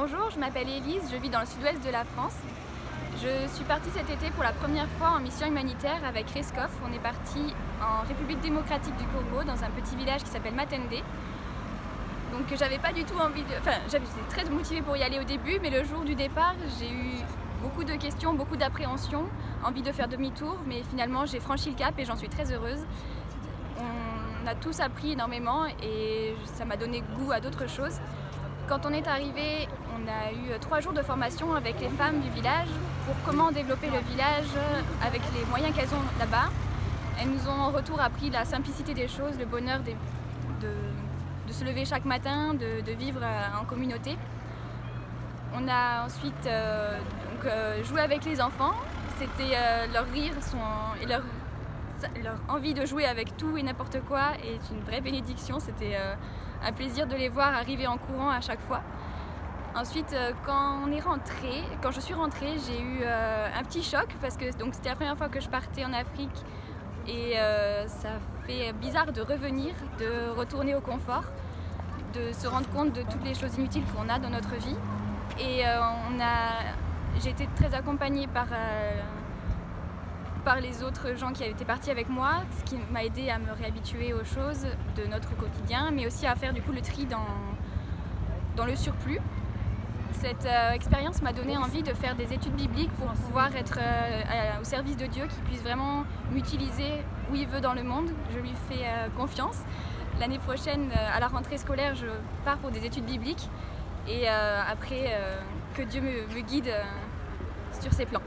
Bonjour, je m'appelle Élise, je vis dans le sud-ouest de la France. Je suis partie cet été pour la première fois en mission humanitaire avec Reskov. On est parti en République démocratique du Congo, dans un petit village qui s'appelle Matende. Donc j'avais pas du tout envie de... Enfin, j'étais très motivée pour y aller au début, mais le jour du départ, j'ai eu beaucoup de questions, beaucoup d'appréhension, envie de faire demi-tour, mais finalement j'ai franchi le cap et j'en suis très heureuse. On a tous appris énormément et ça m'a donné goût à d'autres choses. Quand on est arrivé, on a eu 3 jours de formation avec les femmes du village pour comment développer le village avec les moyens qu'elles ont là-bas. Elles nous ont en retour appris la simplicité des choses, le bonheur de se lever chaque matin, de vivre en communauté. On a ensuite joué avec les enfants. C'était leur rire et leur envie de jouer avec tout et n'importe quoi est une vraie bénédiction. C'était un plaisir de les voir arriver en courant à chaque fois. Ensuite, quand je suis rentrée, j'ai eu un petit choc parce que c'était la première fois que je partais en Afrique et ça fait bizarre de revenir, de retourner au confort, de se rendre compte de toutes les choses inutiles qu'on a dans notre vie. Et j'ai été très accompagnée par les autres gens qui étaient partis avec moi, ce qui m'a aidé à me réhabituer aux choses de notre quotidien, mais aussi à faire du coup le tri dans le surplus. Cette expérience m'a donné envie de faire des études bibliques pour pouvoir être au service de Dieu, qui puisse vraiment m'utiliser où il veut dans le monde. Je lui fais confiance. L'année prochaine, à la rentrée scolaire, je pars pour des études bibliques et après que Dieu me guide sur ses plans.